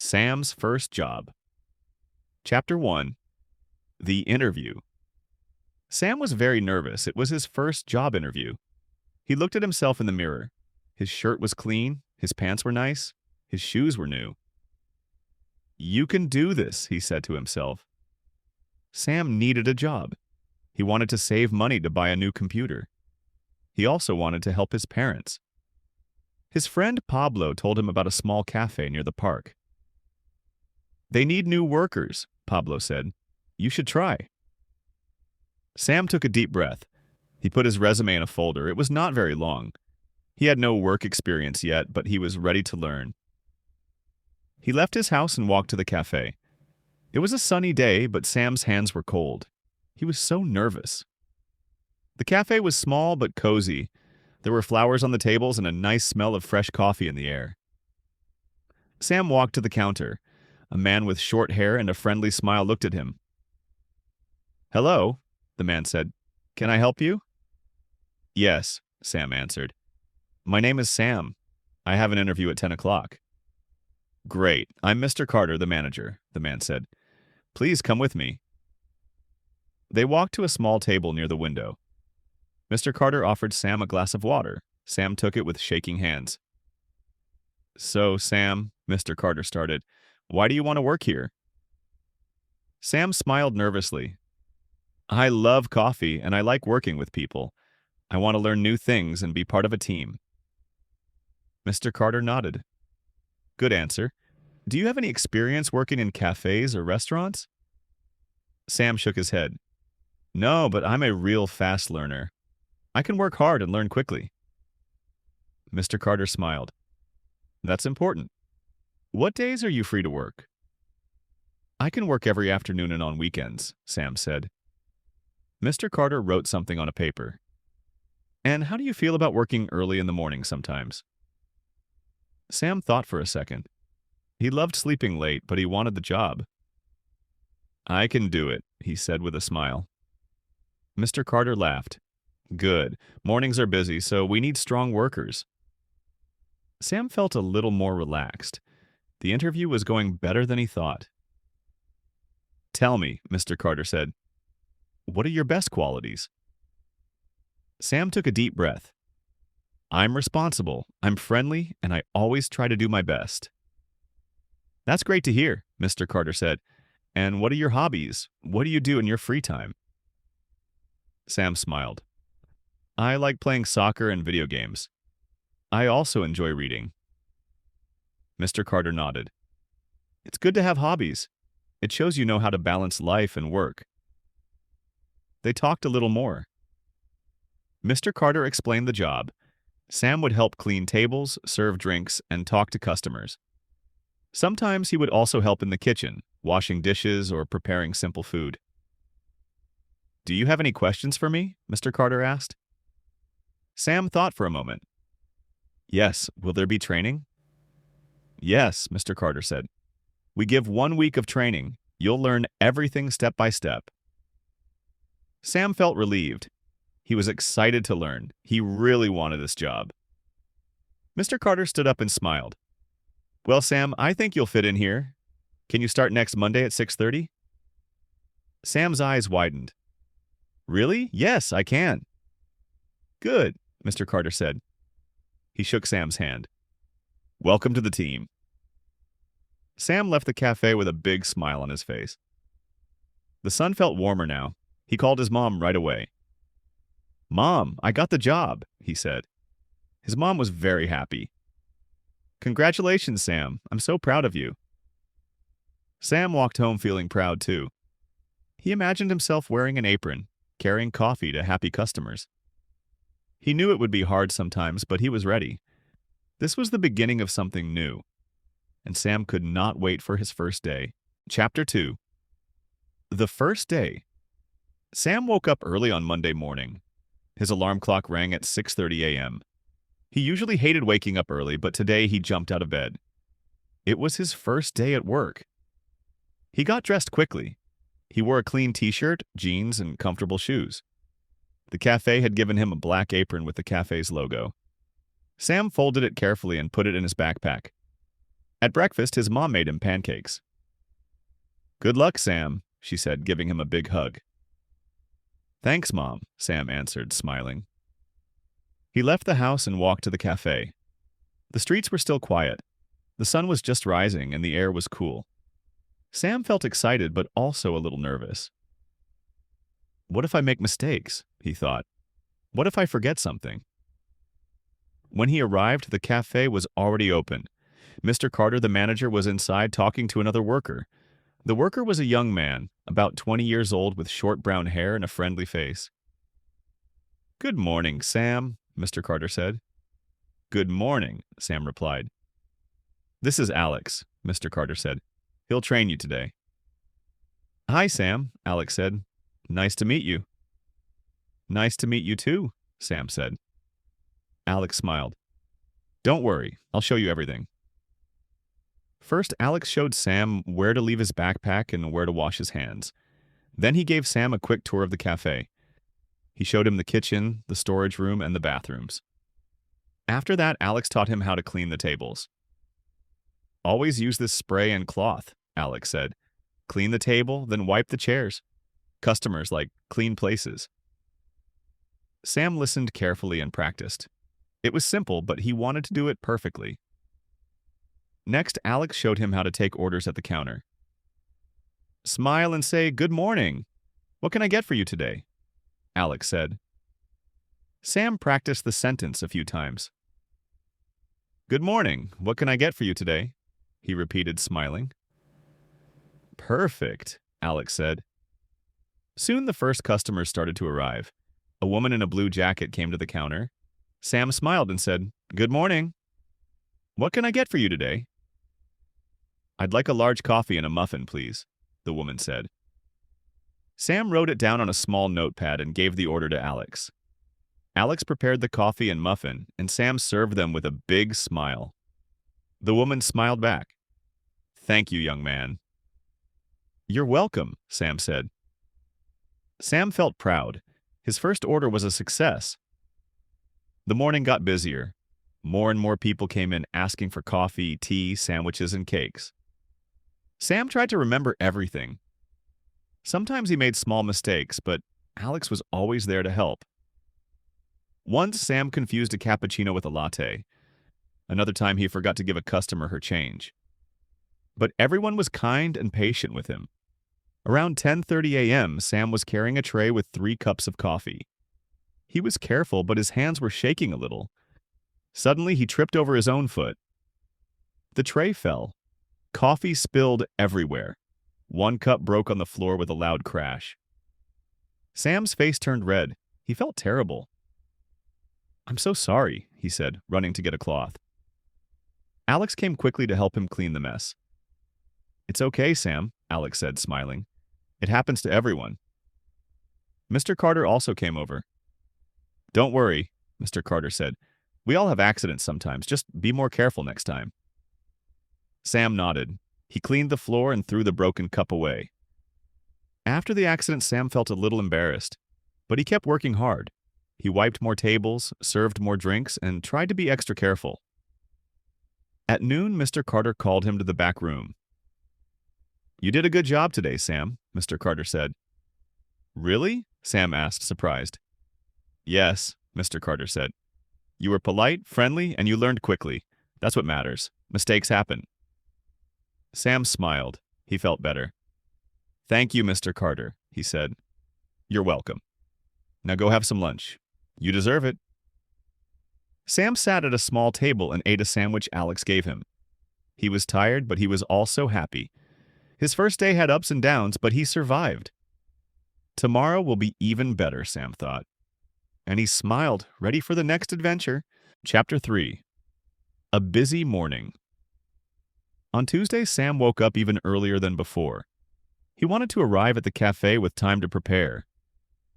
Sam's First Job. Chapter 1. The Interview. Sam was very nervous. It was his first job interview. He looked at himself in the mirror. His shirt was clean, his pants were nice, his shoes were new. "You can do this," he said to himself. Sam needed a job. He wanted to save money to buy a new computer. He also wanted to help his parents. His friend Pablo told him about a small cafe near the park. "They need new workers," Pablo said. "You should try." Sam took a deep breath. He put his resume in a folder. It was not very long. He had no work experience yet, but he was ready to learn. He left his house and walked to the cafe. It was a sunny day, but Sam's hands were cold. He was so nervous. The cafe was small but cozy. There were flowers on the tables and a nice smell of fresh coffee in the air. Sam walked to the counter. A man with short hair and a friendly smile looked at him. "Hello," the man said. "Can I help you?" "Yes," Sam answered. "My name is Sam. I have an interview at 10 o'clock. "Great. I'm Mr. Carter, the manager," the man said. "Please come with me." They walked to a small table near the window. Mr. Carter offered Sam a glass of water. Sam took it with shaking hands. "So, Sam," Mr. Carter started, "why do you want to work here?" Sam smiled nervously. "I love coffee and I like working with people. I want to learn new things and be part of a team." Mr. Carter nodded. "Good answer. Do you have any experience working in cafes or restaurants?" Sam shook his head. "No, but I'm a real fast learner. I can work hard and learn quickly." Mr. Carter smiled. "That's important. What days are you free to work?" "I can work every afternoon and on weekends," Sam said. Mr. Carter wrote something on a paper. "And how do you feel about working early in the morning sometimes?" Sam thought for a second. He loved sleeping late, but he wanted the job. "I can do it," he said with a smile. Mr. Carter laughed. "Good. Mornings are busy, so we need strong workers." Sam felt a little more relaxed. The interview was going better than he thought. "Tell me," Mr. Carter said, "what are your best qualities?" Sam took a deep breath. "I'm responsible, I'm friendly, and I always try to do my best." "That's great to hear," Mr. Carter said. "And what are your hobbies? What do you do in your free time?" Sam smiled. "I like playing soccer and video games. I also enjoy reading." Mr. Carter nodded. "It's good to have hobbies. It shows you know how to balance life and work." They talked a little more. Mr. Carter explained the job. Sam would help clean tables, serve drinks, and talk to customers. Sometimes he would also help in the kitchen, washing dishes or preparing simple food. "Do you have any questions for me?" Mr. Carter asked. Sam thought for a moment. "Yes, will there be training?" "Yes," Mr. Carter said. "We give 1 week of training. You'll learn everything step by step." Sam felt relieved. He was excited to learn. He really wanted this job. Mr. Carter stood up and smiled. "Well, Sam, I think you'll fit in here. Can you start next Monday at 6:30? Sam's eyes widened. "Really? Yes, I can." "Good," Mr. Carter said. He shook Sam's hand. "Welcome to the team." Sam left the cafe with a big smile on his face. The sun felt warmer now. He called his mom right away. "Mom, I got the job," he said. His mom was very happy. "Congratulations, Sam. I'm so proud of you." Sam walked home feeling proud too. He imagined himself wearing an apron, carrying coffee to happy customers. He knew it would be hard sometimes, but he was ready. This was the beginning of something new, and Sam could not wait for his first day. Chapter 2. The first day. Sam woke up early on Monday morning. His alarm clock rang at 6:30 a.m. He usually hated waking up early, but today he jumped out of bed. It was his first day at work. He got dressed quickly. He wore a clean t-shirt, jeans, and comfortable shoes. The cafe had given him a black apron with the cafe's logo. Sam folded it carefully and put it in his backpack. At breakfast, his mom made him pancakes. "Good luck, Sam," she said, giving him a big hug. "Thanks, Mom," Sam answered, smiling. He left the house and walked to the cafe. The streets were still quiet. The sun was just rising and the air was cool. Sam felt excited but also a little nervous. What if I make mistakes? He thought. What if I forget something? When he arrived, the cafe was already open. Mr. Carter, the manager, was inside talking to another worker. The worker was a young man, about 20 years old, with short brown hair and a friendly face. "Good morning, Sam," Mr. Carter said. "Good morning," Sam replied. "This is Alex," Mr. Carter said. "He'll train you today." "Hi, Sam," Alex said. "Nice to meet you." "Nice to meet you too," Sam said. Alex smiled. "Don't worry, I'll show you everything." First, Alex showed Sam where to leave his backpack and where to wash his hands. Then he gave Sam a quick tour of the cafe. He showed him the kitchen, the storage room, and the bathrooms. After that, Alex taught him how to clean the tables. "Always use this spray and cloth," Alex said. "Clean the table, then wipe the chairs. Customers like clean places." Sam listened carefully and practiced. It was simple, but he wanted to do it perfectly. Next, Alex showed him how to take orders at the counter. "Smile and say, 'Good morning. What can I get for you today?'" Alex said. Sam practiced the sentence a few times. "Good morning. What can I get for you today?" he repeated, smiling. "Perfect," Alex said. Soon the first customers started to arrive. A woman in a blue jacket came to the counter. Sam smiled and said, "Good morning. What can I get for you today?" "I'd like a large coffee and a muffin, please," the woman said. Sam wrote it down on a small notepad and gave the order to Alex. Alex prepared the coffee and muffin, and Sam served them with a big smile. The woman smiled back. "Thank you, young man." "You're welcome," Sam said. Sam felt proud. His first order was a success. The morning got busier. More and more people came in asking for coffee, tea, sandwiches, and cakes. Sam tried to remember everything. Sometimes he made small mistakes, but Alex was always there to help. Once, Sam confused a cappuccino with a latte. Another time, he forgot to give a customer her change. But everyone was kind and patient with him. Around 10:30 a.m., Sam was carrying a tray with 3 cups of coffee. He was careful, but his hands were shaking a little. Suddenly, he tripped over his own foot. The tray fell. Coffee spilled everywhere. 1 cup broke on the floor with a loud crash. Sam's face turned red. He felt terrible. "I'm so sorry," he said, running to get a cloth. Alex came quickly to help him clean the mess. "It's okay, Sam," Alex said, smiling. "It happens to everyone." Mr. Carter also came over. "Don't worry," Mr. Carter said. "We all have accidents sometimes. Just be more careful next time." Sam nodded. He cleaned the floor and threw the broken cup away. After the accident, Sam felt a little embarrassed, but he kept working hard. He wiped more tables, served more drinks, and tried to be extra careful. At noon, Mr. Carter called him to the back room. "You did a good job today, Sam," Mr. Carter said. "Really?" Sam asked, surprised. "Yes," Mr. Carter said. "You were polite, friendly, and you learned quickly. That's what matters. Mistakes happen." Sam smiled. He felt better. "Thank you, Mr. Carter," he said. "You're welcome. Now go have some lunch. You deserve it." Sam sat at a small table and ate a sandwich Alex gave him. He was tired, but he was also happy. His first day had ups and downs, but he survived. Tomorrow will be even better, Sam thought. And he smiled, ready for the next adventure. Chapter 3. A busy morning. On Tuesday, Sam woke up even earlier than before. He wanted to arrive at the cafe with time to prepare.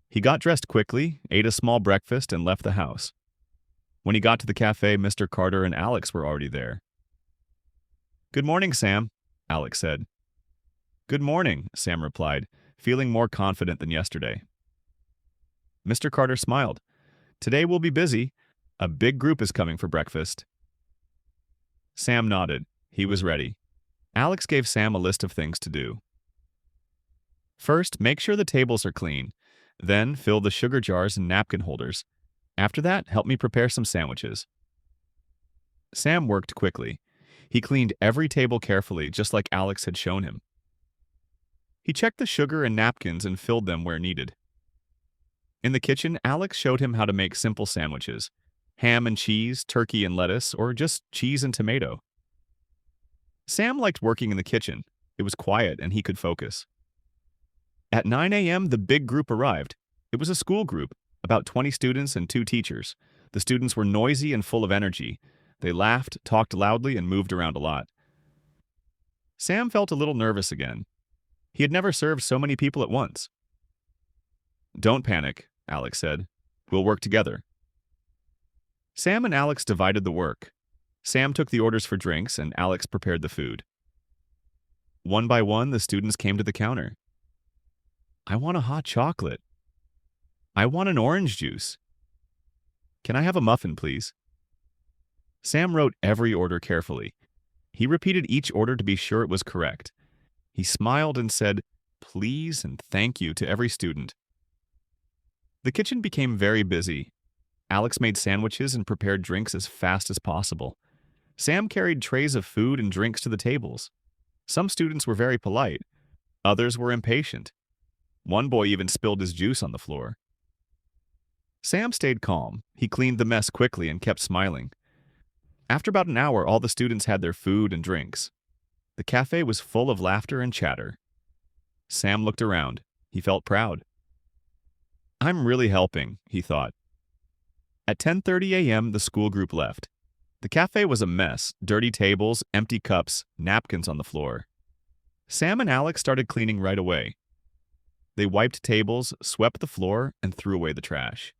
He got dressed quickly, ate a small breakfast, and left the house. When he got to the cafe, Mr. Carter and Alex were already there. "Good morning, Sam," Alex said. "Good morning," Sam replied, feeling more confident than yesterday. Mr. Carter smiled. "Today we'll be busy. A big group is coming for breakfast." Sam nodded. He was ready. Alex gave Sam a list of things to do. First, make sure the tables are clean. Then, fill the sugar jars and napkin holders. After that, help me prepare some sandwiches. Sam worked quickly. He cleaned every table carefully, just like Alex had shown him. He checked the sugar and napkins and filled them where needed. In the kitchen, Alex showed him how to make simple sandwiches: ham and cheese, turkey and lettuce, or just cheese and tomato. Sam liked working in the kitchen. It was quiet and he could focus. At 9 a.m., the big group arrived. It was a school group, about 20 students and 2 teachers. The students were noisy and full of energy. They laughed, talked loudly, and moved around a lot. Sam felt a little nervous again. He had never served so many people at once. "Don't panic," Alex said. "We'll work together." Sam and Alex divided the work. Sam took the orders for drinks, and Alex prepared the food. One by one, the students came to the counter. "I want a hot chocolate. I want an orange juice. Can I have a muffin, please?" Sam wrote every order carefully. He repeated each order to be sure it was correct. He smiled and said, "Please" and "thank you" to every student. The kitchen became very busy. Alex made sandwiches and prepared drinks as fast as possible. Sam carried trays of food and drinks to the tables. Some students were very polite. Others were impatient. One boy even spilled his juice on the floor. Sam stayed calm. He cleaned the mess quickly and kept smiling. After about an hour, all the students had their food and drinks. The cafe was full of laughter and chatter. Sam looked around. He felt proud. "I'm really helping," he thought. At 10:30 a.m., the school group left. The cafe was a mess: dirty tables, empty cups, napkins on the floor. Sam and Alex started cleaning right away. They wiped tables, swept the floor, and threw away the trash.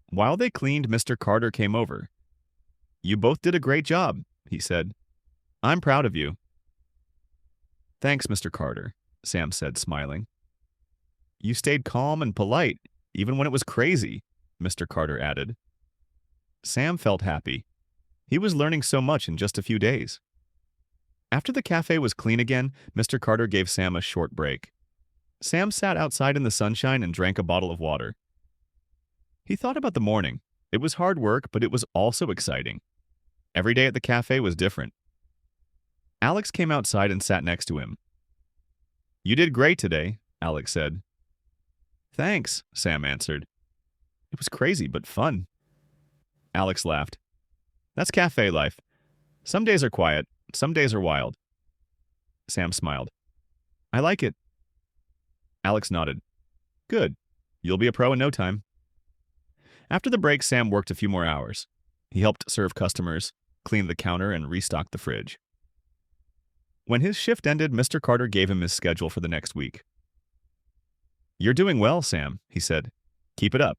While they cleaned, Mr. Carter came over. "You both did a great job," he said. "I'm proud of you." "Thanks, Mr. Carter," Sam said, smiling. "You stayed calm and polite, even when it was crazy," Mr. Carter added. Sam felt happy. He was learning so much in just a few days. After the cafe was clean again, Mr. Carter gave Sam a short break. Sam sat outside in the sunshine and drank a bottle of water. He thought about the morning. It was hard work, but it was also exciting. Every day at the cafe was different. Alex came outside and sat next to him. "You did great today," Alex said. "Thanks," Sam answered. "It was crazy, but fun." Alex laughed. "That's cafe life. Some days are quiet, some days are wild." Sam smiled. "I like it." Alex nodded. "Good. You'll be a pro in no time." After the break, Sam worked a few more hours. He helped serve customers, cleaned the counter, and restocked the fridge. When his shift ended, Mr. Carter gave him his schedule for the next week. "You're doing well, Sam," he said. "Keep it up."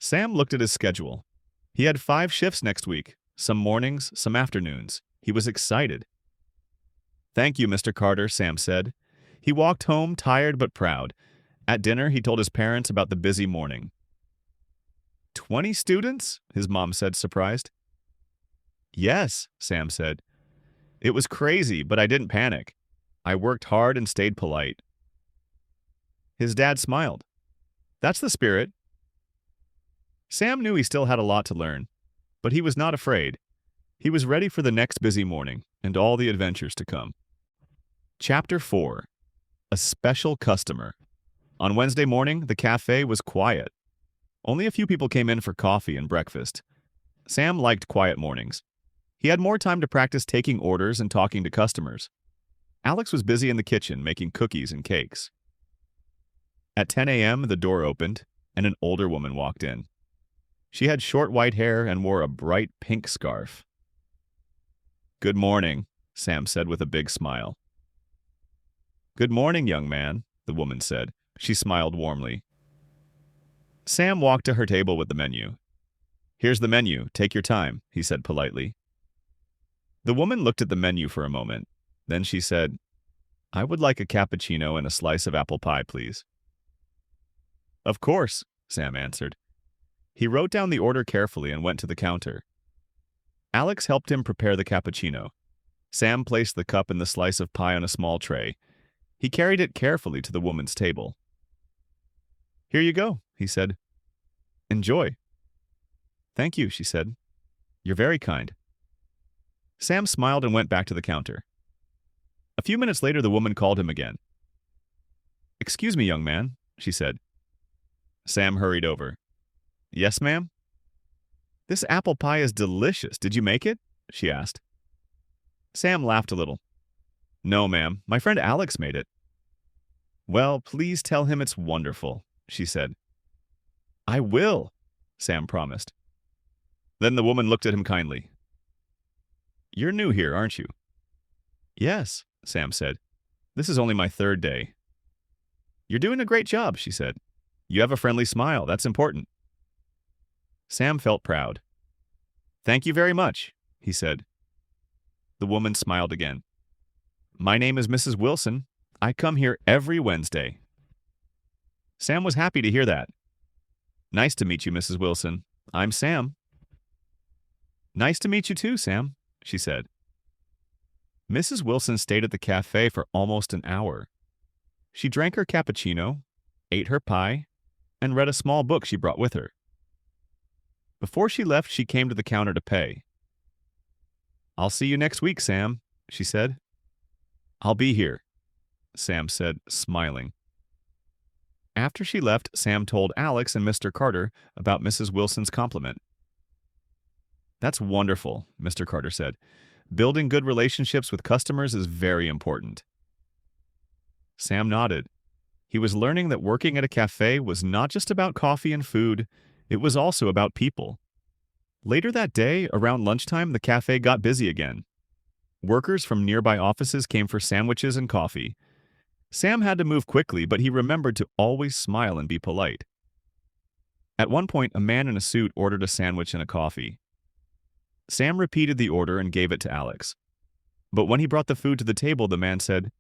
Sam looked at his schedule. He had 5 shifts next week, some mornings, some afternoons. He was excited. "Thank you, Mr. Carter," Sam said. He walked home, tired but proud. At dinner, he told his parents about the busy morning. 20 students? His mom said, surprised. "Yes," Sam said. "It was crazy, but I didn't panic. I worked hard and stayed polite." His dad smiled. "That's the spirit." Sam knew he still had a lot to learn, but he was not afraid. He was ready for the next busy morning and all the adventures to come. Chapter 4. A Special Customer. On Wednesday morning, the cafe was quiet. Only a few people came in for coffee and breakfast. Sam liked quiet mornings. He had more time to practice taking orders and talking to customers. Alex was busy in the kitchen making cookies and cakes. At 10 a.m., the door opened, and an older woman walked in. She had short white hair and wore a bright pink scarf. "Good morning," Sam said with a big smile. "Good morning, young man," the woman said. She smiled warmly. Sam walked to her table with the menu. "Here's the menu. Take your time," he said politely. The woman looked at the menu for a moment. Then she said, "I would like a cappuccino and a slice of apple pie, please." "Of course," Sam answered. He wrote down the order carefully and went to the counter. Alex helped him prepare the cappuccino. Sam placed the cup and the slice of pie on a small tray. He carried it carefully to the woman's table. "Here you go," he said. "Enjoy." "Thank you," she said. "You're very kind." Sam smiled and went back to the counter. A few minutes later, the woman called him again. "Excuse me, young man," she said. Sam hurried over. "Yes, ma'am?" "This apple pie is delicious. Did you make it?" she asked. Sam laughed a little. "No, ma'am. My friend Alex made it." "Well, please tell him it's wonderful," she said. "I will," Sam promised. Then the woman looked at him kindly. "You're new here, aren't you?" "Yes," Sam said. "This is only my third day." "You're doing a great job," she said. "You have a friendly smile. That's important." Sam felt proud. "Thank you very much," he said. The woman smiled again. "My name is Mrs. Wilson. I come here every Wednesday." Sam was happy to hear that. "Nice to meet you, Mrs. Wilson. I'm Sam." "Nice to meet you too, Sam," she said. Mrs. Wilson stayed at the cafe for almost an hour. She drank her cappuccino, ate her pie, and read a small book she brought with her. Before she left, she came to the counter to pay. "I'll see you next week, Sam," she said. "I'll be here," Sam said, smiling. After she left, Sam told Alex and Mr. Carter about Mrs. Wilson's compliment. "That's wonderful," Mr. Carter said. "Building good relationships with customers is very important." Sam nodded. He was learning that working at a cafe was not just about coffee and food, it was also about people. Later that day, around lunchtime, the cafe got busy again. Workers from nearby offices came for sandwiches and coffee. Sam had to move quickly, but he remembered to always smile and be polite. At one point, a man in a suit ordered a sandwich and a coffee. Sam repeated the order and gave it to Alex. But when he brought the food to the table, the man said,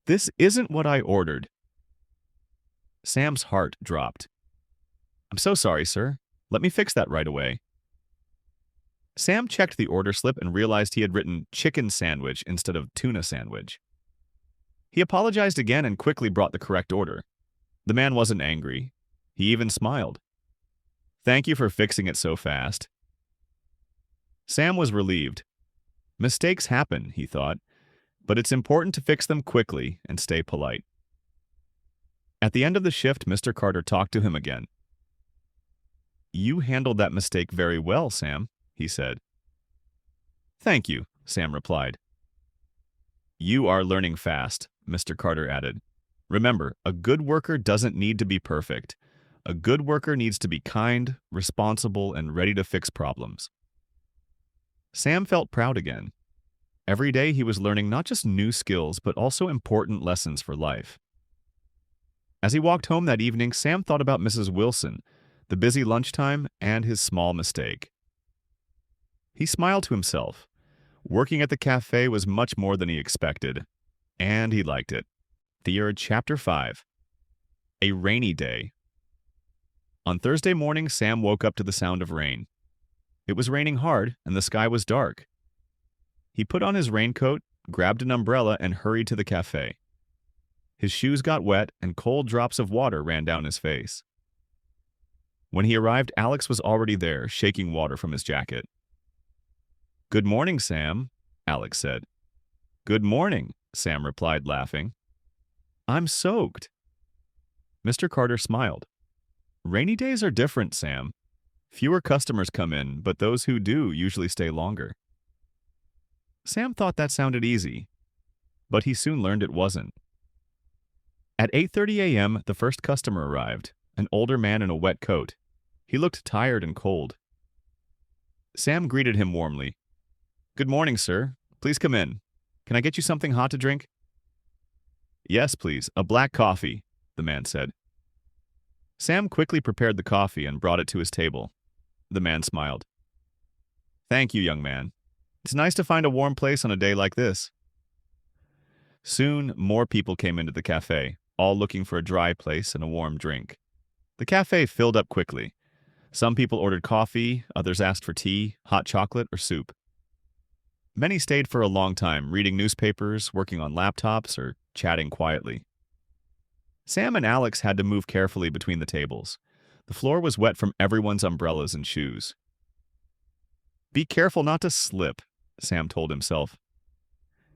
"This isn't what I ordered." Sam's heart dropped. "I'm so sorry, sir. Let me fix that right away." Sam checked the order slip and realized he had written chicken sandwich instead of tuna sandwich. He apologized again and quickly brought the correct order. The man wasn't angry. He even smiled. "Thank you for fixing it so fast." Sam was relieved. Mistakes happen, he thought, but it's important to fix them quickly and stay polite. At the end of the shift, Mr. Carter talked to him again. "You handled that mistake very well, Sam," he said. "Thank you," Sam replied. "You are learning fast," Mr. Carter added. "Remember, a good worker doesn't need to be perfect. A good worker needs to be kind, responsible, and ready to fix problems." Sam felt proud again. Every day he was learning not just new skills, but also important lessons for life. As he walked home that evening, Sam thought about Mrs. Wilson, the busy lunchtime, and his small mistake. He smiled to himself. Working at the cafe was much more than he expected, and he liked it. The Urge, Chapter 5. A Rainy Day. On Thursday morning, Sam woke up to the sound of rain. It was raining hard, and the sky was dark. He put on his raincoat, grabbed an umbrella, and hurried to the cafe. His shoes got wet, and cold drops of water ran down his face. When he arrived, Alex was already there, shaking water from his jacket. "Good morning, Sam," Alex said. "Good morning," Sam replied, laughing. "I'm soaked." Mr. Carter smiled. "Rainy days are different, Sam. Fewer customers come in, but those who do usually stay longer." Sam thought that sounded easy, but he soon learned it wasn't. At 8:30 a.m., the first customer arrived, an older man in a wet coat. He looked tired and cold. Sam greeted him warmly. "Good morning, sir. Please come in. Can I get you something hot to drink?" "Yes, please. A black coffee," the man said. Sam quickly prepared the coffee and brought it to his table. The man smiled. "Thank you, young man. It's nice to find a warm place on a day like this." Soon, more people came into the cafe, all looking for a dry place and a warm drink. The cafe filled up quickly. Some people ordered coffee, others asked for tea, hot chocolate, or soup. Many stayed for a long time, reading newspapers, working on laptops, or chatting quietly. Sam and Alex had to move carefully between the tables. The floor was wet from everyone's umbrellas and shoes. Be careful not to slip, Sam told himself.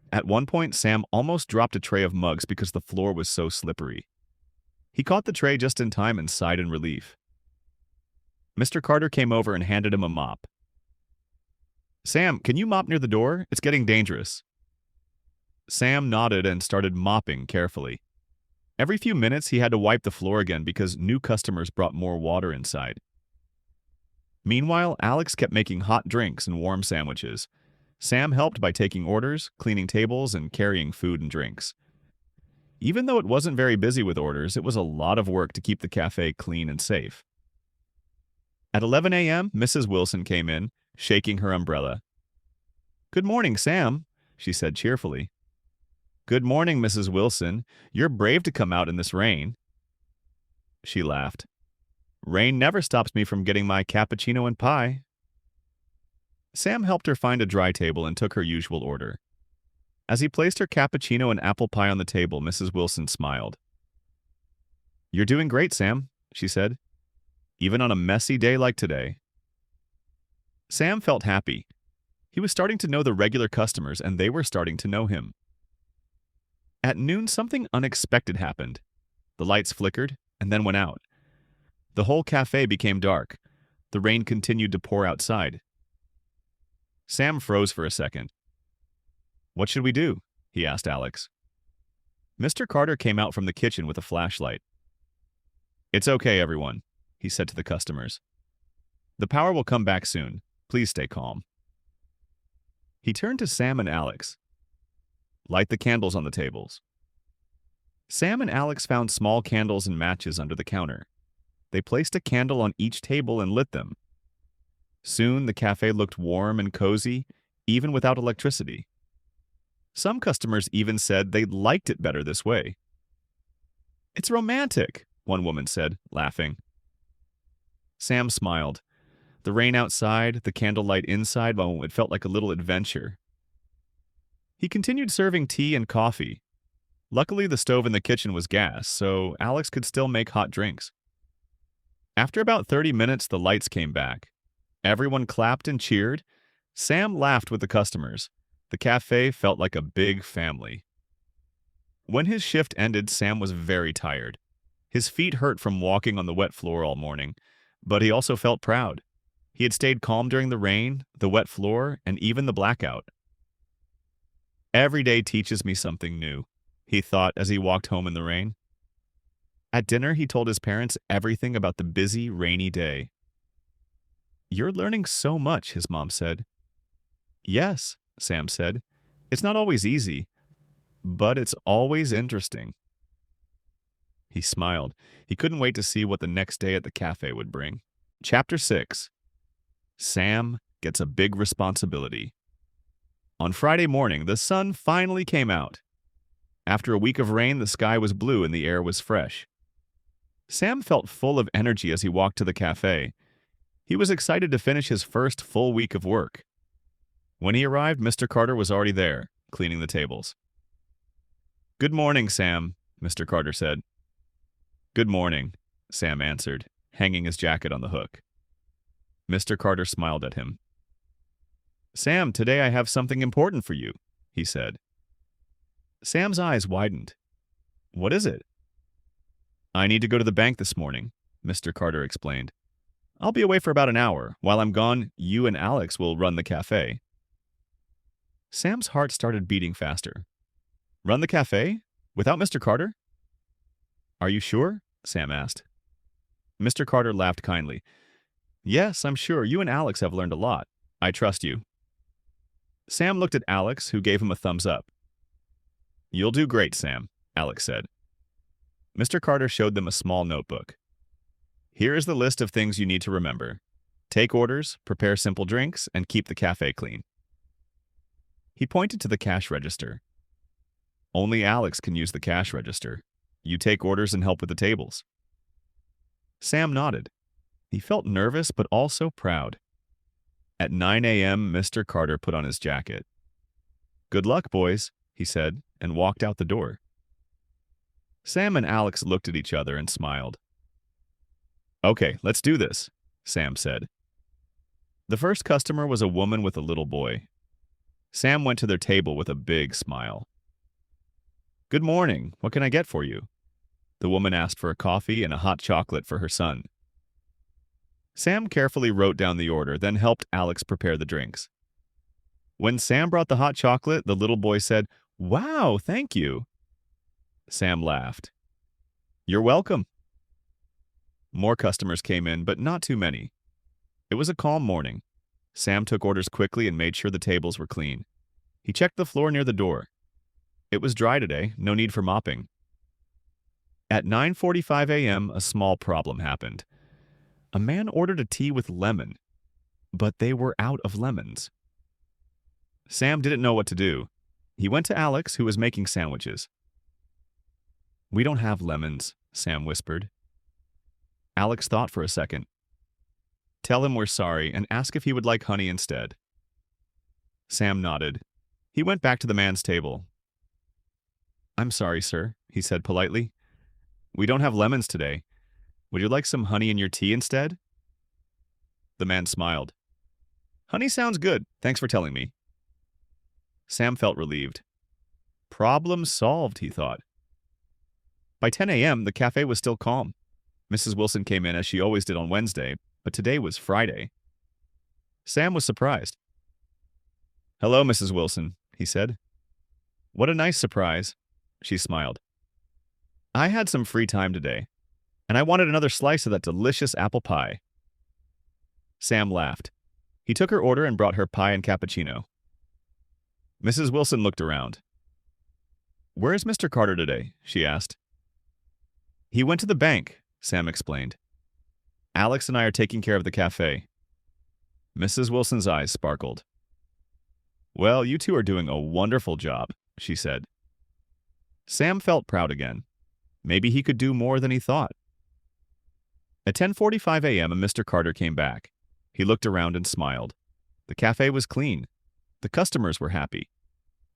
At one point, Sam almost dropped a tray of mugs because the floor was so slippery. He caught the tray just in time and sighed in relief. Mr. Carter came over and handed him a mop. Sam, can you mop near the door? It's getting dangerous. Sam nodded and started mopping carefully. Every few minutes, he had to wipe the floor again because new customers brought more water inside. Meanwhile, Alex kept making hot drinks and warm sandwiches. Sam helped by taking orders, cleaning tables, and carrying food and drinks. Even though it wasn't very busy with orders, it was a lot of work to keep the cafe clean and safe. At 11 a.m., Mrs. Wilson came in, shaking her umbrella. "Good morning, Sam," she said cheerfully. "Good morning, Mrs. Wilson. You're brave to come out in this rain." She laughed. "Rain never stops me from getting my cappuccino and pie." Sam helped her find a dry table and took her usual order. As he placed her cappuccino and apple pie on the table, Mrs. Wilson smiled. "You're doing great, Sam," she said, "even on a messy day like today." Sam felt happy. He was starting to know the regular customers, and they were starting to know him. At noon, something unexpected happened. The lights flickered and then went out. The whole cafe became dark. The rain continued to pour outside. Sam froze for a second. "What should we do?" he asked Alex. Mr. Carter came out from the kitchen with a flashlight. "It's okay, everyone," he said to the customers. "The power will come back soon. Please stay calm." He turned to Sam and Alex. "Light the candles on the tables." Sam and Alex found small candles and matches under the counter. They placed a candle on each table and lit them. Soon, the cafe looked warm and cozy, even without electricity. Some customers even said they liked it better this way. "It's romantic," one woman said, laughing. Sam smiled. The rain outside, the candlelight inside, well, it felt like a little adventure. He continued serving tea and coffee. Luckily, the stove in the kitchen was gas, so Alex could still make hot drinks. After about 30 minutes, the lights came back. Everyone clapped and cheered. Sam laughed with the customers. The cafe felt like a big family. When his shift ended, Sam was very tired. His feet hurt from walking on the wet floor all morning, but he also felt proud. He had stayed calm during the rain, the wet floor, and even the blackout. "Every day teaches me something new," he thought as he walked home in the rain. At dinner, he told his parents everything about the busy, rainy day. "You're learning so much," his mom said. "Yes," Sam said. "It's not always easy, but it's always interesting." He smiled. He couldn't wait to see what the next day at the cafe would bring. Chapter 6. Sam gets a big responsibility. On Friday morning, the sun finally came out. After a week of rain, the sky was blue and the air was fresh. Sam felt full of energy as he walked to the cafe. He was excited to finish his first full week of work. When he arrived, Mr. Carter was already there, cleaning the tables. "Good morning, Sam," Mr. Carter said. "Good morning," Sam answered, hanging his jacket on the hook. Mr. Carter smiled at him. "Sam, today I have something important for you," he said. Sam's eyes widened. "What is it?" "I need to go to the bank this morning," Mr. Carter explained. "I'll be away for about an hour. While I'm gone, you and Alex will run the cafe." Sam's heart started beating faster. "Run the cafe? Without Mr. Carter?" "Are you sure?" Sam asked. Mr. Carter laughed kindly. "Yes, I'm sure. You and Alex have learned a lot. I trust you." Sam looked at Alex, who gave him a thumbs up. "You'll do great, Sam," Alex said. Mr. Carter showed them a small notebook. "Here is the list of things you need to remember. Take orders, prepare simple drinks, and keep the cafe clean." He pointed to the cash register. "Only Alex can use the cash register. You take orders and help with the tables." Sam nodded. He felt nervous but also proud. At 9 a.m., Mr. Carter put on his jacket. "Good luck, boys," he said, and walked out the door. Sam and Alex looked at each other and smiled. "Okay, let's do this," Sam said. The first customer was a woman with a little boy. Sam went to their table with a big smile. "Good morning. What can I get for you?" The woman asked for a coffee and a hot chocolate for her son. Sam carefully wrote down the order, then helped Alex prepare the drinks. When Sam brought the hot chocolate, the little boy said, "Wow, thank you." Sam laughed. "You're welcome." More customers came in, but not too many. It was a calm morning. Sam took orders quickly and made sure the tables were clean. He checked the floor near the door. It was dry today, no need for mopping. At 9:45 a.m., a small problem happened. A man ordered a tea with lemon, but they were out of lemons. Sam didn't know what to do. He went to Alex, who was making sandwiches. "We don't have lemons," Sam whispered. Alex thought for a second. "Tell him we're sorry and ask if he would like honey instead." Sam nodded. He went back to the man's table. "I'm sorry, sir," he said politely. "We don't have lemons today. Would you like some honey in your tea instead?" The man smiled. "Honey sounds good. Thanks for telling me." Sam felt relieved. Problem solved, he thought. By 10 a.m., the cafe was still calm. Mrs. Wilson came in as she always did on Wednesday, but today was Friday. Sam was surprised. "Hello, Mrs. Wilson," he said. "What a nice surprise." She smiled. "I had some free time today, and I wanted another slice of that delicious apple pie." Sam laughed. He took her order and brought her pie and cappuccino. Mrs. Wilson looked around. "Where is Mr. Carter today?" she asked. "He went to the bank," Sam explained. "Alex and I are taking care of the cafe." Mrs. Wilson's eyes sparkled. "Well, you two are doing a wonderful job," she said. Sam felt proud again. Maybe he could do more than he thought. At 10:45 a.m., Mr. Carter came back. He looked around and smiled. The cafe was clean. The customers were happy.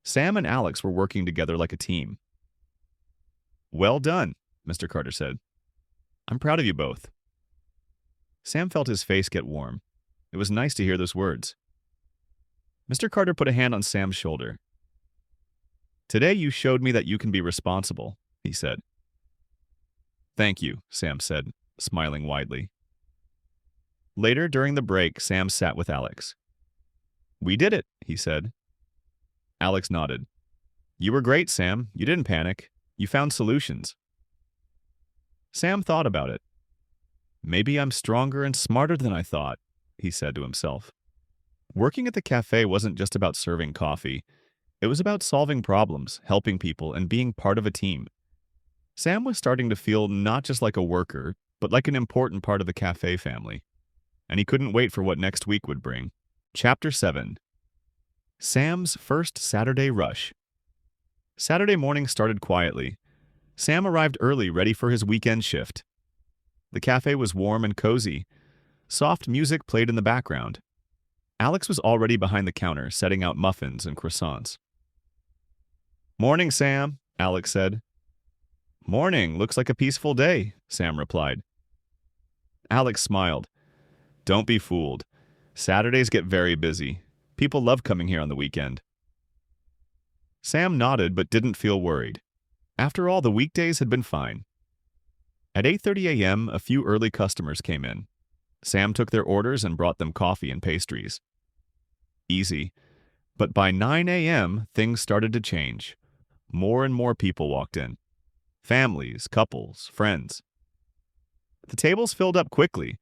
Sam and Alex were working together like a team. "Well done," Mr. Carter said. "I'm proud of you both." Sam felt his face get warm. It was nice to hear those words. Mr. Carter put a hand on Sam's shoulder. "Today you showed me that you can be responsible," he said. "Thank you," Sam said, smiling widely. Later, during the break, Sam sat with Alex. "We did it," he said. Alex nodded. "You were great, Sam. You didn't panic. You found solutions." Sam thought about it. "Maybe I'm stronger and smarter than I thought," he said to himself. Working at the cafe wasn't just about serving coffee. It was about solving problems, helping people, and being part of a team. Sam was starting to feel not just like a worker, but like an important part of the cafe family. And he couldn't wait for what next week would bring. Chapter 7. Sam's First Saturday Rush. Saturday morning started quietly. Sam arrived early, ready for his weekend shift. The cafe was warm and cozy. Soft music played in the background. Alex was already behind the counter, setting out muffins and croissants. "Morning, Sam," Alex said. "Morning. Looks like a peaceful day," Sam replied. Alex smiled. "Don't be fooled. Saturdays get very busy. People love coming here on the weekend." Sam nodded but didn't feel worried. After all, the weekdays had been fine. At 8:30 a.m., a few early customers came in. Sam took their orders and brought them coffee and pastries. Easy. But by 9 a.m., things started to change. More and more people walked in. Families, couples, friends. The tables filled up quickly.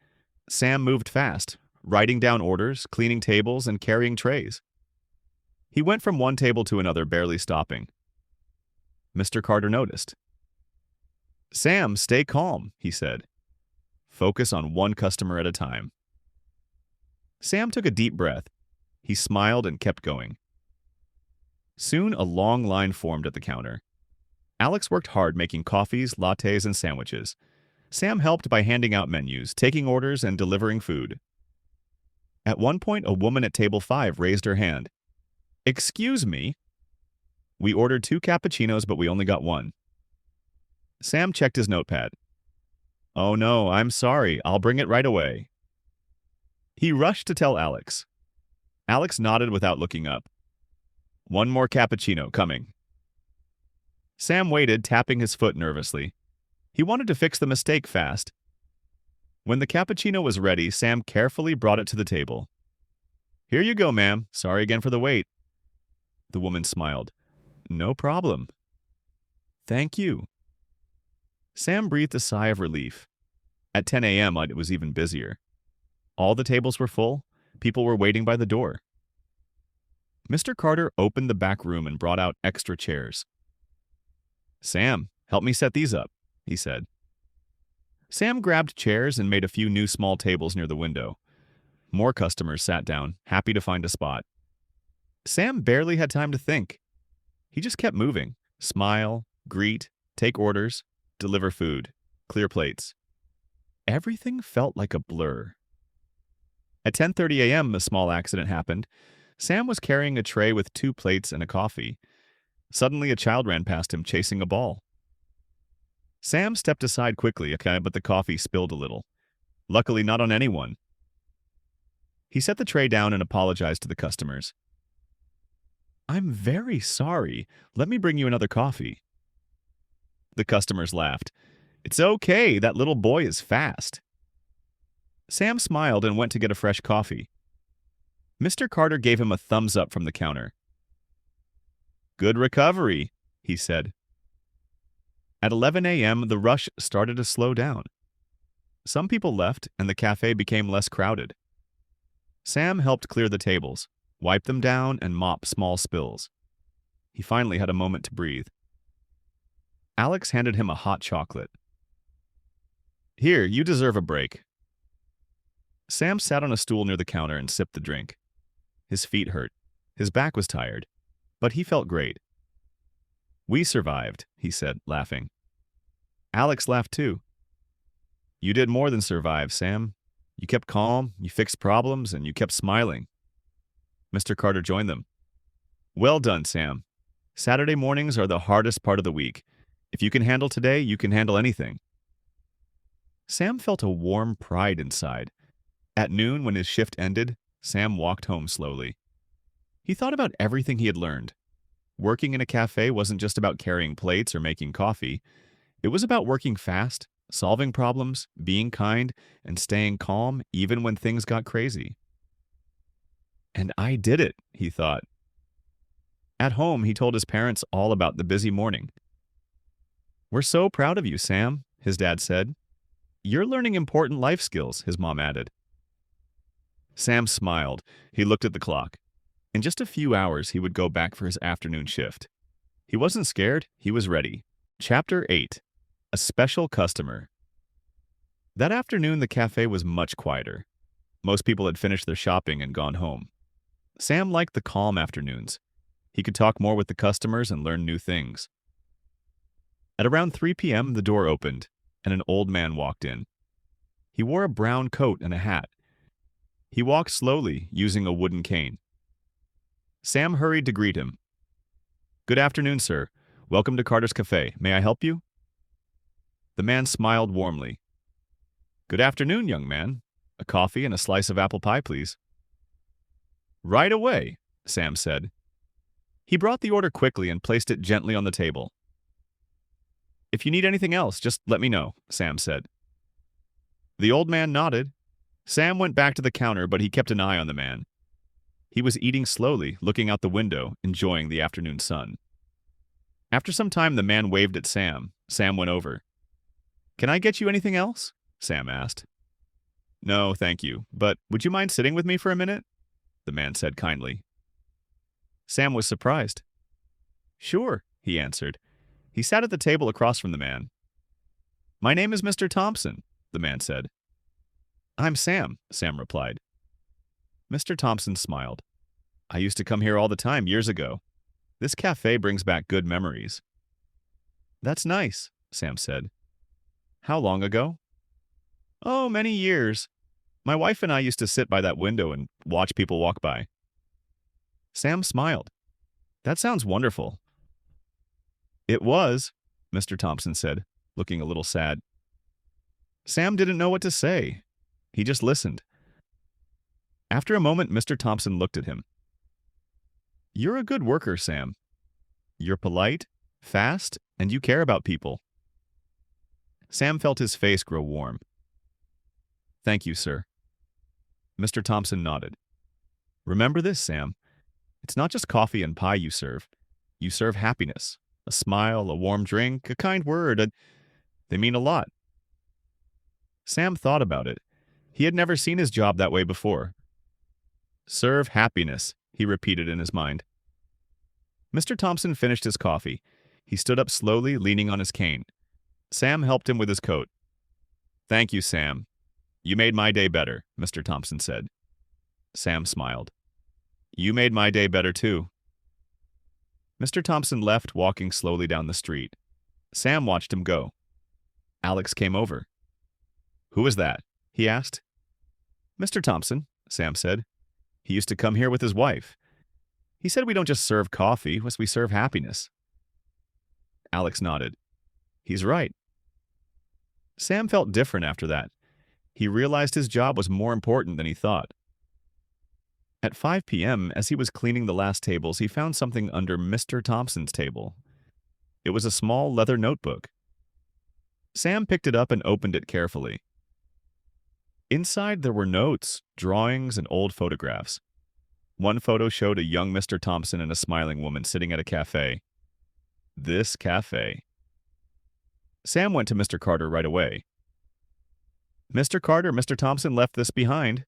Sam moved fast, writing down orders, cleaning tables, and carrying trays. He went from one table to another, barely stopping. Mr. Carter noticed. "Sam, stay calm," he said. "Focus on one customer at a time." Sam took a deep breath. He smiled and kept going. Soon, a long line formed at the counter. Alex worked hard making coffees, lattes, and sandwiches. Sam helped by handing out menus, taking orders, and delivering food. At one point, a woman at table 5 raised her hand. "Excuse me." We ordered 2 cappuccinos, but we only got 1. Sam checked his notepad. Oh no, I'm sorry. I'll bring it right away. He rushed to tell Alex. Alex nodded without looking up. 1 more cappuccino coming. Sam waited, tapping his foot nervously. He wanted to fix the mistake fast. When the cappuccino was ready, Sam carefully brought it to the table. Here you go, ma'am. Sorry again for the wait. The woman smiled. No problem. Thank you. Sam breathed a sigh of relief. At 10 a.m., it was even busier. All the tables were full. People were waiting by the door. Mr. Carter opened the back room and brought out extra chairs. Sam, help me set these up, he said. Sam grabbed chairs and made a few new small tables near the window. More customers sat down, happy to find a spot. Sam barely had time to think. He just kept moving. Smile, greet, take orders, deliver food, clear plates. Everything felt like a blur. At 10:30 a.m., a small accident happened. Sam was carrying a tray with 2 plates and a coffee. Suddenly, a child ran past him, chasing a ball. Sam stepped aside quickly, but the coffee spilled a little. Luckily, not on anyone. He set the tray down and apologized to the customers. I'm very sorry. Let me bring you another coffee. The customers laughed. It's okay, that little boy is fast. Sam smiled and went to get a fresh coffee. Mr. Carter gave him a thumbs up from the counter. Good recovery, he said. At 11 a.m., the rush started to slow down. Some people left, and the cafe became less crowded. Sam helped clear the tables, wipe them down, and mop small spills. He finally had a moment to breathe. Alex handed him a hot chocolate. Here, you deserve a break. Sam sat on a stool near the counter and sipped the drink. His feet hurt. His back was tired. But he felt great. We survived, he said, laughing. Alex laughed too. You did more than survive, Sam. You kept calm, you fixed problems, and you kept smiling. Mr. Carter joined them. Well done, Sam. Saturday mornings are the hardest part of the week. If you can handle today, you can handle anything. Sam felt a warm pride inside. At noon, when his shift ended, Sam walked home slowly. He thought about everything he had learned. Working in a cafe wasn't just about carrying plates or making coffee. It was about working fast, solving problems, being kind, and staying calm even when things got crazy. And I did it, he thought. At home, he told his parents all about the busy morning. We're so proud of you, Sam, his dad said. You're learning important life skills, his mom added. Sam smiled. He looked at the clock. In just a few hours, he would go back for his afternoon shift. He wasn't scared. He was ready. Chapter 8. A Special Customer. That afternoon, the cafe was much quieter. Most people had finished their shopping and gone home. Sam liked the calm afternoons. He could talk more with the customers and learn new things. At around 3 p.m., the door opened, and an old man walked in. He wore a brown coat and a hat. He walked slowly, using a wooden cane. Sam hurried to greet him. Good afternoon, sir. Welcome to Carter's Cafe. May I help you? The man smiled warmly. Good afternoon, young man. A coffee and a slice of apple pie, please. Right away, Sam said. He brought the order quickly and placed it gently on the table. If you need anything else, just let me know, Sam said. The old man nodded. Sam went back to the counter, but he kept an eye on the man. He was eating slowly, looking out the window, enjoying the afternoon sun. After some time, the man waved at Sam. Sam went over. Can I get you anything else? Sam asked. No, thank you, but would you mind sitting with me for a minute? The man said kindly. Sam was surprised. Sure, he answered. He sat at the table across from the man. My name is Mr. Thompson, the man said. I'm Sam, Sam replied. Mr. Thompson smiled. I used to come here all the time years ago. This cafe brings back good memories. That's nice, Sam said. How long ago? Oh, many years. My wife and I used to sit by that window and watch people walk by. Sam smiled. That sounds wonderful. It was, Mr. Thompson said, looking a little sad. Sam didn't know what to say. He just listened. After a moment, Mr. Thompson looked at him. You're a good worker, Sam. You're polite, fast, and you care about people. Sam felt his face grow warm. Thank you, sir. Mr. Thompson nodded. Remember this, Sam. It's not just coffee and pie you serve. You serve happiness. A smile, a warm drink, a kind word. They mean a lot. Sam thought about it. He had never seen his job that way before. Serve happiness, he repeated in his mind. Mr. Thompson finished his coffee. He stood up slowly, leaning on his cane. Sam helped him with his coat. Thank you, Sam. You made my day better, Mr. Thompson said. Sam smiled. You made my day better, too. Mr. Thompson left, walking slowly down the street. Sam watched him go. Alex came over. Who is that? He asked. Mr. Thompson, Sam said. He used to come here with his wife. He said we don't just serve coffee, we serve happiness. Alex nodded. He's right. Sam felt different after that. He realized his job was more important than he thought. At 5 p.m., as he was cleaning the last tables, he found something under Mr. Thompson's table. It was a small leather notebook. Sam picked it up and opened it carefully. Inside there were notes, drawings, and old photographs. One photo showed a young Mr. Thompson and a smiling woman sitting at a cafe. This cafe. Sam went to Mr. Carter right away. Mr. Carter, Mr. Thompson left this behind.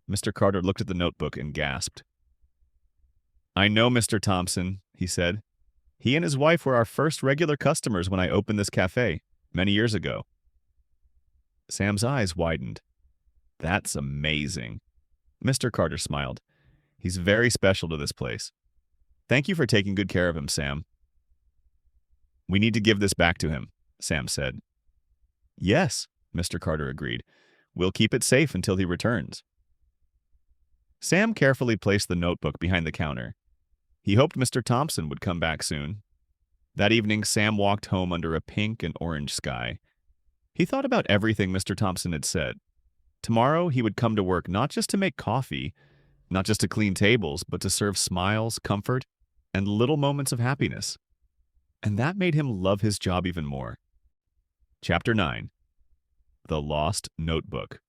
Mr. Carter looked at the notebook and gasped. I know Mr. Thompson, he said. He and his wife were our first regular customers when I opened this cafe, many years ago. Sam's eyes widened. That's amazing. Mr. Carter smiled. He's very special to this place. Thank you for taking good care of him, Sam. We need to give this back to him, Sam said. Yes, Mr. Carter agreed. We'll keep it safe until he returns. Sam carefully placed the notebook behind the counter. He hoped Mr. Thompson would come back soon. That evening, Sam walked home under a pink and orange sky. He thought about everything Mr. Thompson had said. Tomorrow, he would come to work not just to make coffee, not just to clean tables, but to serve smiles, comfort, and little moments of happiness. And that made him love his job even more. Chapter 9. The Lost Notebook.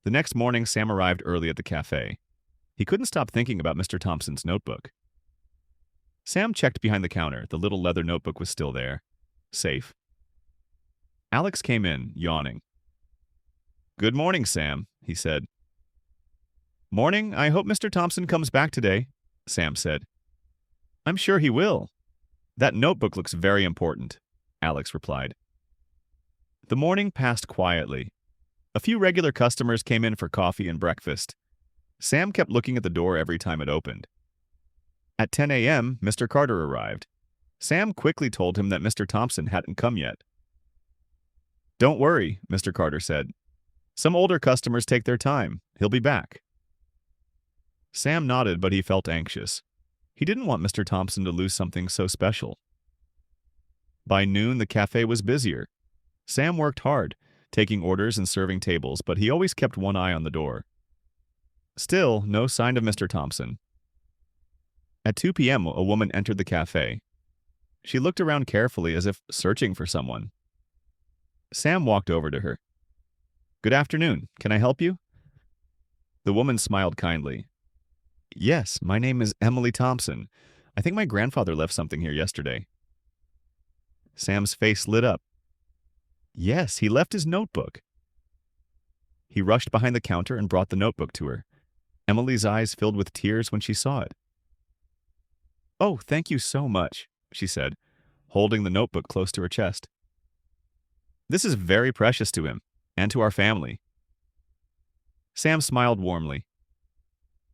The next morning, Sam arrived early at the cafe. He couldn't stop thinking about Mr. Thompson's notebook. Sam checked behind the counter. The little leather notebook was still there. Safe. Alex came in, yawning. Good morning, Sam, he said. Morning. I hope Mr. Thompson comes back today, Sam said. I'm sure he will. That notebook looks very important, Alex replied. The morning passed quietly. A few regular customers came in for coffee and breakfast. Sam kept looking at the door every time it opened. At 10 a.m., Mr. Carter arrived. Sam quickly told him that Mr. Thompson hadn't come yet. Don't worry, Mr. Carter said. Some older customers take their time. He'll be back. Sam nodded, but he felt anxious. He didn't want Mr. Thompson to lose something so special. By noon, the cafe was busier. Sam worked hard, taking orders and serving tables, but he always kept one eye on the door. Still, no sign of Mr. Thompson. At 2 p.m., a woman entered the cafe. She looked around carefully as if searching for someone. Sam walked over to her. Good afternoon. Can I help you? The woman smiled kindly. Yes, my name is Emily Thompson. I think my grandfather left something here yesterday. Sam's face lit up. Yes, he left his notebook. He rushed behind the counter and brought the notebook to her. Emily's eyes filled with tears when she saw it. Oh, thank you so much, she said, holding the notebook close to her chest. This is very precious to him, and to our family. Sam smiled warmly.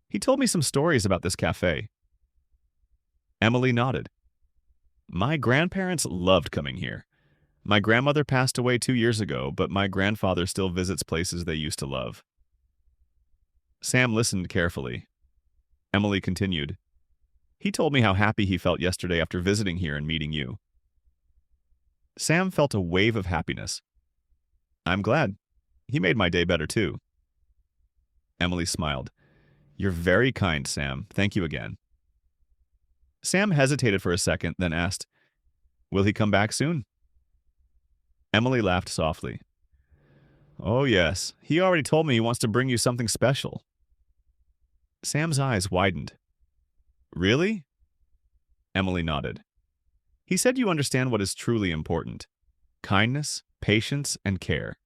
He told me some stories about this cafe. Emily nodded. My grandparents loved coming here. My grandmother passed away 2 years ago, but my grandfather still visits places they used to love. Sam listened carefully. Emily continued. He told me how happy he felt yesterday after visiting here and meeting you. Sam felt a wave of happiness. I'm glad. He made my day better too. Emily smiled. You're very kind, Sam. Thank you again. Sam hesitated for a second, then asked, Will he come back soon? Emily laughed softly. Oh, yes. He already told me he wants to bring you something special. Sam's eyes widened. Really? Emily nodded. He said you understand what is truly important. Kindness, patience, and care.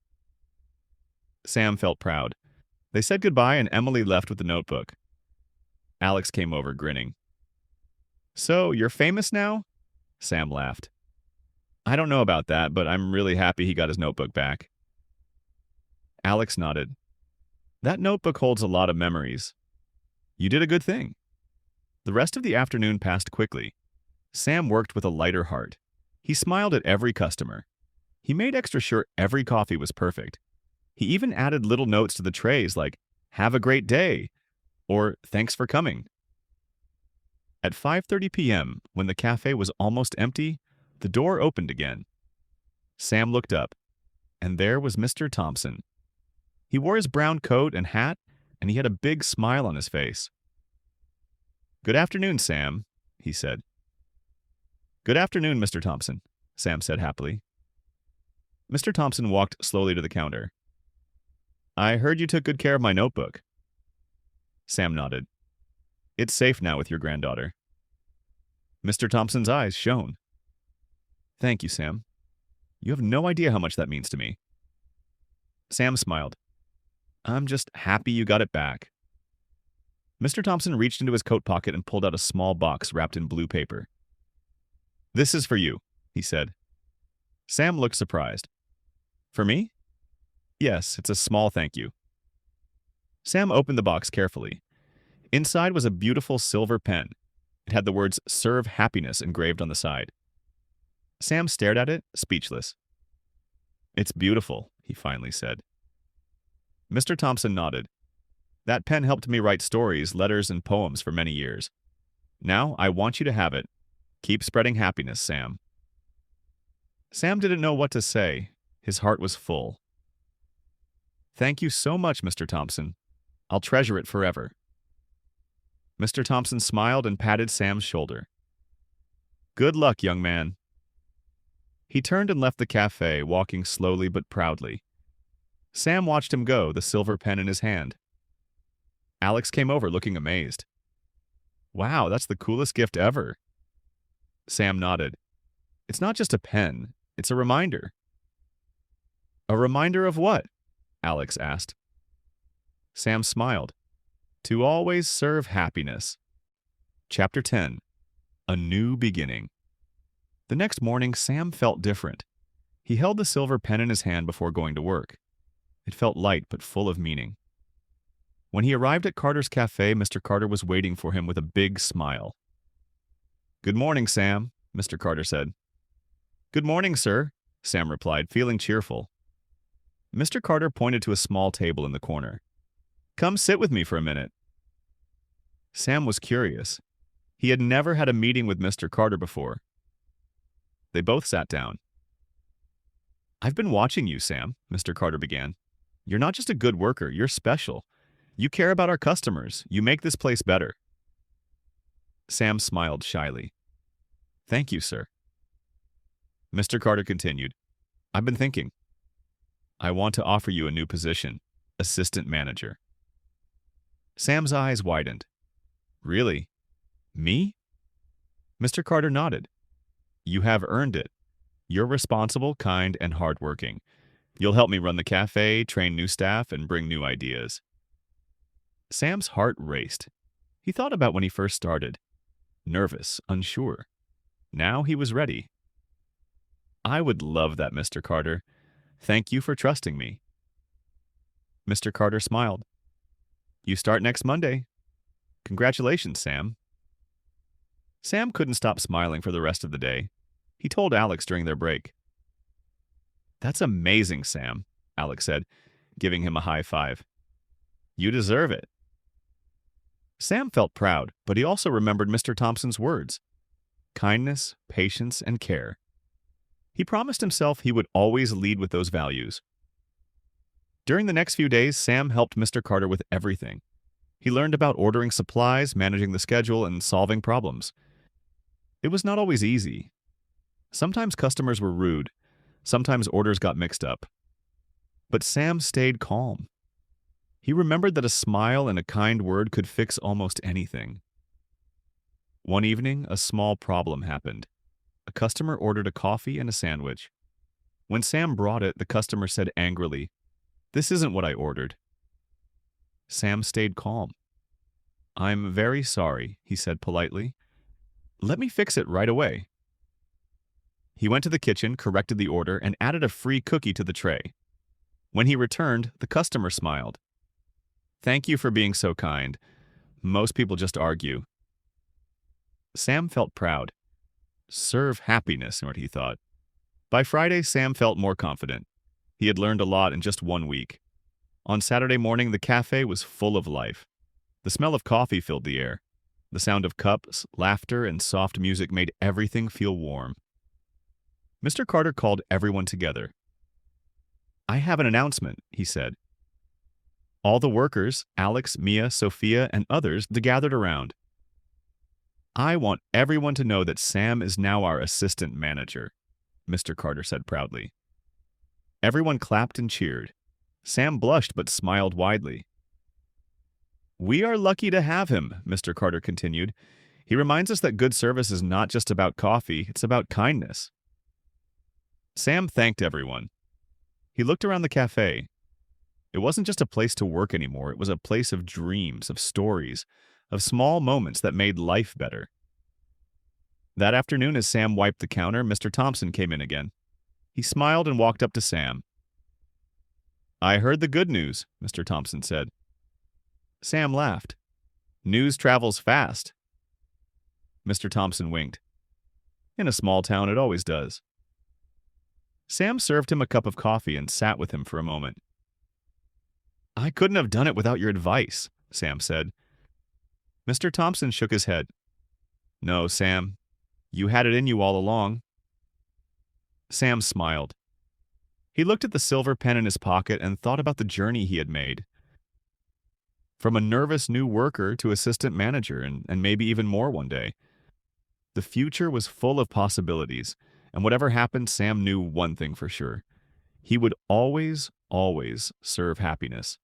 Sam felt proud. They said goodbye and Emily left with the notebook. Alex came over, grinning. So, you're famous now? Sam laughed. I don't know about that, but I'm really happy he got his notebook back. Alex nodded. That notebook holds a lot of memories. You did a good thing. The rest of the afternoon passed quickly. Sam worked with a lighter heart. He smiled at every customer. He made extra sure every coffee was perfect. He even added little notes to the trays like, Have a great day, or Thanks for coming. At 5:30 p.m., when the cafe was almost empty, the door opened again. Sam looked up, and there was Mr. Thompson. He wore his brown coat and hat, and he had a big smile on his face. Good afternoon, Sam, he said. Good afternoon, Mr. Thompson, Sam said happily. Mr. Thompson walked slowly to the counter. I heard you took good care of my notebook. Sam nodded. It's safe now with your granddaughter. Mr. Thompson's eyes shone. Thank you, Sam. You have no idea how much that means to me. Sam smiled. I'm just happy you got it back. Mr. Thompson reached into his coat pocket and pulled out a small box wrapped in blue paper. This is for you, he said. Sam looked surprised. For me? Yes, it's a small thank you. Sam opened the box carefully. Inside was a beautiful silver pen. It had the words Serve Happiness engraved on the side. Sam stared at it, speechless. It's beautiful, he finally said. Mr. Thompson nodded. That pen helped me write stories, letters, and poems for many years. Now I want you to have it. Keep spreading happiness, Sam. Sam didn't know what to say. His heart was full. Thank you so much, Mr. Thompson. I'll treasure it forever. Mr. Thompson smiled and patted Sam's shoulder. Good luck, young man. He turned and left the cafe, walking slowly but proudly. Sam watched him go, the silver pen in his hand. Alex came over, looking amazed. Wow, that's the coolest gift ever. Sam nodded. It's not just a pen, it's a reminder. A reminder of what? Alex asked. Sam smiled. To always serve happiness. Chapter 10. A New Beginning. The next morning, Sam felt different. He held the silver pen in his hand before going to work. It felt light but full of meaning. When he arrived at Carter's cafe, Mr. Carter was waiting for him with a big smile. Good morning, Sam, Mr. Carter said. Good morning, sir, Sam replied, feeling cheerful. Mr. Carter pointed to a small table in the corner. Come sit with me for a minute. Sam was curious. He had never had a meeting with Mr. Carter before. They both sat down. I've been watching you, Sam, Mr. Carter began. You're not just a good worker, you're special. You care about our customers. You make this place better. Sam smiled shyly. Thank you, sir. Mr. Carter continued. I've been thinking. I want to offer you a new position, assistant manager. Sam's eyes widened. Really? Me? Mr. Carter nodded. You have earned it. You're responsible, kind, and hardworking. You'll help me run the cafe, train new staff, and bring new ideas. Sam's heart raced. He thought about when he first started. Nervous, unsure. Now he was ready. I would love that, Mr. Carter. Thank you for trusting me. Mr. Carter smiled. You start next Monday. Congratulations, Sam. Sam couldn't stop smiling for the rest of the day. He told Alex during their break. That's amazing, Sam, Alex said, giving him a high five. You deserve it. Sam felt proud, but he also remembered Mr. Thompson's words: kindness, patience, and care. He promised himself he would always lead with those values. During the next few days, Sam helped Mr. Carter with everything. He learned about ordering supplies, managing the schedule, and solving problems. It was not always easy. Sometimes customers were rude. Sometimes orders got mixed up. But Sam stayed calm. He remembered that a smile and a kind word could fix almost anything. One evening, a small problem happened. A customer ordered a coffee and a sandwich. When Sam brought it, the customer said angrily, "This isn't what I ordered." Sam stayed calm. "I'm very sorry," he said politely. "Let me fix it right away." He went to the kitchen, corrected the order, and added a free cookie to the tray. When he returned, the customer smiled. "Thank you for being so kind. Most people just argue." Sam felt proud. Serve happiness, what he thought. By Friday, Sam felt more confident. He had learned a lot in just 1 week. On Saturday morning, the cafe was full of life. The smell of coffee filled the air. The sound of cups, laughter, and soft music made everything feel warm. Mr. Carter called everyone together. "I have an announcement," he said. All the workers, Alex, Mia, Sophia, and others, gathered around. "I want everyone to know that Sam is now our assistant manager," Mr. Carter said proudly. Everyone clapped and cheered. Sam blushed but smiled widely. "We are lucky to have him," Mr. Carter continued. "He reminds us that good service is not just about coffee, it's about kindness." Sam thanked everyone. He looked around the cafe. It wasn't just a place to work anymore, it was a place of dreams, of stories, of small moments that made life better. That afternoon, as Sam wiped the counter, Mr. Thompson came in again. He smiled and walked up to Sam. "I heard the good news," Mr. Thompson said. Sam laughed. "News travels fast." Mr. Thompson winked. "In a small town, it always does." Sam served him a cup of coffee and sat with him for a moment. "I couldn't have done it without your advice," Sam said. Mr. Thompson shook his head. "No, Sam. You had it in you all along." Sam smiled. He looked at the silver pen in his pocket and thought about the journey he had made. From a nervous new worker to assistant manager, and maybe even more one day. The future was full of possibilities, and whatever happened, Sam knew one thing for sure. He would always, always serve happiness.